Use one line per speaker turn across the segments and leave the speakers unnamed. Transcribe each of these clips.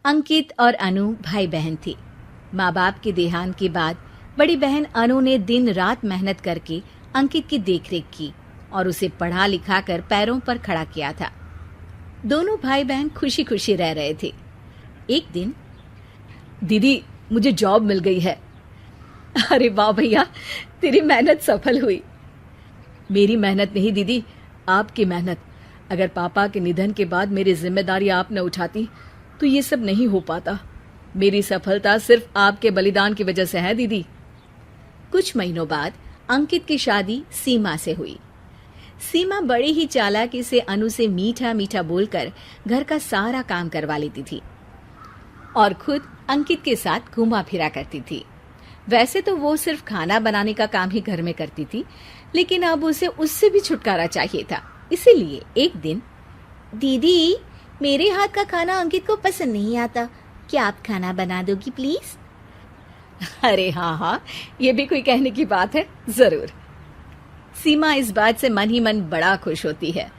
अंकित और अनु भाई बहन थे। माँ बाप के देहांत के बाद बड़ी बहन अनु ने दिन रात मेहनत करके अंकित की देखरेख की और उसे पढ़ा लिखा कर पैरों पर खड़ा किया था। दोनों भाई बहन खुशी खुशी रह रहे थे। एक दिन,
दीदी मुझे जॉब मिल गई है।
अरे वाह भैया, तेरी मेहनत सफल हुई।
मेरी मेहनत नहीं दीदी, आपकी मेहनत। अगर पापा के निधन के बाद मेरी जिम्मेदारी आप न उठाती तो ये सब नहीं हो पाता। मेरी सफलता सिर्फ आपके बलिदान की वजह से है दीदी।
कुछ महीनों बाद अंकित की शादी सीमा से हुई। सीमा बड़ी ही चालाकी से अनु से मीठा मीठा बोलकर घर का सारा काम करवा लेती थी और खुद अंकित के साथ घूमा फिरा करती थी। वैसे तो वो सिर्फ खाना बनाने का काम ही घर में करती थी, लेकिन अब उसे उससे भी छुटकारा चाहिए था। इसीलिए एक दिन,
दीदी मेरे हाथ का खाना अंकित को पसंद नहीं आता, क्या आप खाना बना दोगी प्लीज?
अरे हाँ, ये भी कोई कहने की बात है, जरूर। सीमा इस बात से मन ही मन बड़ा खुश होती है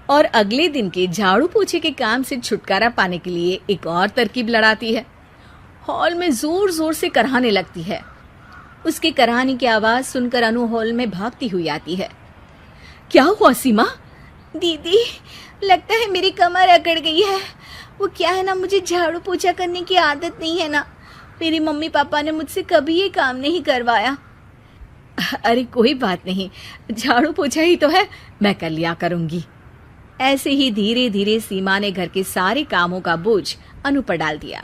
और अगले दिन के झाड़ू पोछे के काम से छुटकारा पाने के लिए एक और तरकीब लड़ाती है। हॉल में जोर जोर से कराहने लगती है। उसके कराहने की आवाज सुनकर अनु हॉल में भागती हुई आती है। क्या हुआ सीमा?
दीदी लगता है मेरी कमर अकड़ गई है। वो क्या है ना, मुझे झाड़ू पोछा करने की आदत नहीं है ना। मेरी मम्मी पापा ने मुझसे कभी ये काम नहीं करवाया।
अरे कोई बात नहीं, झाड़ू पोछा ही तो है, मैं कर लिया करूंगी। ऐसे ही धीरे धीरे सीमा ने घर के सारे कामों का बोझ अनु पर डाल दिया।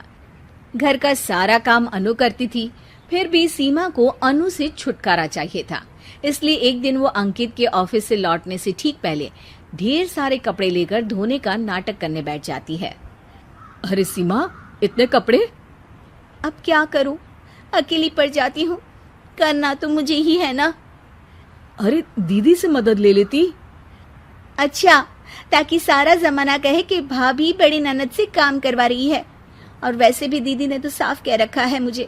घर का सारा काम अनु करती थी, फिर भी सीमा को अनु से छुटकारा चाहिए था। इसलिए एक दिन वो अंकित के ऑफिस से लौटने से ठीक पहले ढेर सारे कपड़े लेकर धोने का नाटक करने बैठ जाती है।
अरे सीमा, इतने कपड़े?
अब क्या करूं, अकेली पड़ जाती हूँ। करना तो मुझे ही है ना।
अरे दीदी से मदद ले लेती।
अच्छा, ताकि सारा जमाना कहे कि भाभी बड़ी ननद से काम करवा रही है। और वैसे भी दीदी ने तो साफ कह रखा है मुझे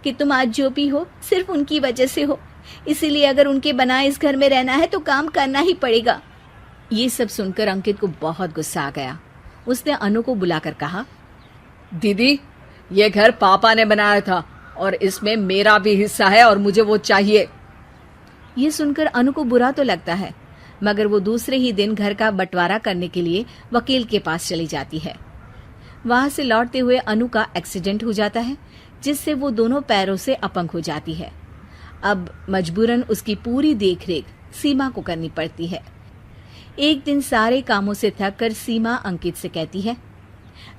कि तुम आज जो भी हो सिर्फ उनकी वजह से हो, इसीलिए अगर उनके बनाए इस घर में रहना है तो काम करना ही पड़ेगा।
ये सब सुनकर अंकित को बहुत गुस्सा आ गया। उसने अनु को बुलाकर कहा,
दीदी ये घर पापा ने बनाया था और इसमें मेरा भी हिस्सा है और मुझे वो चाहिए।
ये सुनकर अनु को बुरा तो लगता है, मगर वो दूसरे ही दिन घर का बंटवारा करने के लिए वकील के पास चली जाती है। वहां से लौटते हुए अनु का एक्सीडेंट हो जाता है, जिससे वो दोनों पैरों से अपंग हो जाती है। अब मजबूरन उसकी पूरी देखरेख सीमा को करनी पड़ती है। एक दिन सारे कामों से थक कर सीमा अंकित से कहती है,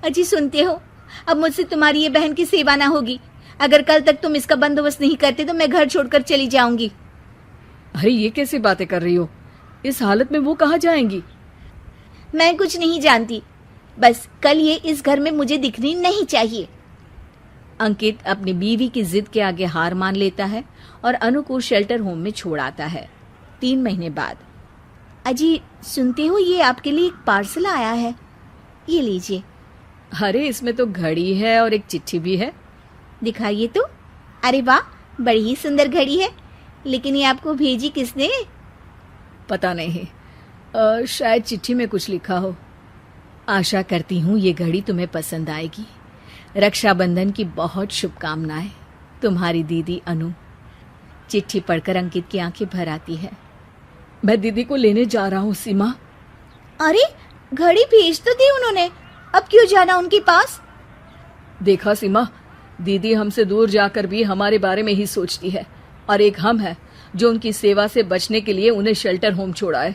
अजी सुनते हो, अब मुझसे तुम्हारी ये बहन की सेवा ना होगी। अगर कल तक तुम इसका बंदोबस्त नहीं करते तो मैं घर छोड़कर चली जाऊंगी।
अरे ये कैसी बातें कर रही हो? इस हालत में वो कहाँ जाएंगी?
मैं कुछ नहीं जानती, बस कल ये इस घर में मुझे दिखनी नहीं चाहिए।
अंकित अपनी बीवी की जिद के आगे हार मान लेता है और अनु को शेल्टर होम में छोड़ आता है। 3 महीने बाद,
अजी सुनते हो, ये आपके लिए एक पार्सल आया है, ये लीजिए।
अरे इसमें तो घड़ी है और एक चिट्ठी भी है।
दिखाइए तो। अरे वाह, बड़ी ही सुंदर घड़ी है, लेकिन ये आपको भेजी किसने?
पता नहीं, शायद चिट्ठी में कुछ लिखा हो।
आशा करती हूँ ये घड़ी तुम्हें पसंद आएगी। रक्षाबंधन की बहुत शुभकामनाएं, तुम्हारी दीदी अनु। चिट्ठी पढ़कर अंकित की आंखें भर आती है।
मैं दीदी को लेने जा रहा हूँ सीमा।
अरे घड़ी भेज तो दी उन्होंने, अब क्यों जाना उनके पास?
देखा सीमा, दीदी हमसे दूर जाकर भी हमारे बारे में ही सोचती है, और एक हम है जो उनकी सेवा से बचने के लिए उन्हें शेल्टर होम छोड़ा है।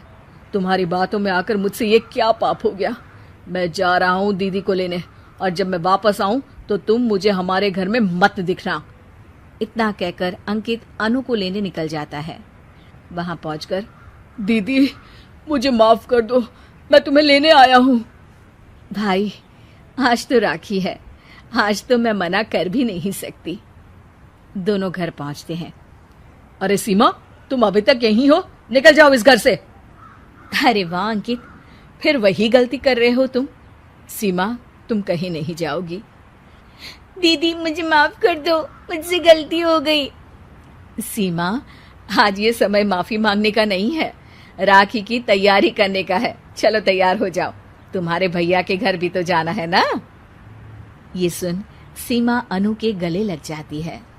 तुम्हारी बातों में आकर मुझसे ये क्या पाप हो गया? मैं जा रहा हूँ दीदी को लेने, और जब मैं वापस आऊं तो तुम मुझे हमारे घर में मत दिखना।
इतना कहकर अंकित अनु को लेने निकल जाता है। वहां पहुंचकर,
दीदी मुझे माफ कर दो, मैं तुम्हें लेने आया हूँ।
भाई आज तो राखी है, आज तो मैं मना कर भी नहीं सकती। दोनों घर पहुंचते हैं।
अरे सीमा, तुम अभी तक यहीं हो? निकल जाओ इस घर से।
अरे वाह अंकित, फिर वही गलती कर रहे हो तुम। सीमा, तुम कहीं नहीं जाओगी।
दीदी मुझे माफ कर दो, मुझसे गलती हो गई।
सीमा, आज ये समय माफी मांगने का नहीं है, राखी की तैयारी करने का है। चलो तैयार हो जाओ, तुम्हारे भैया के घर भी तो जाना है ना। ये सुन सीमा अनु के गले लग जाती है।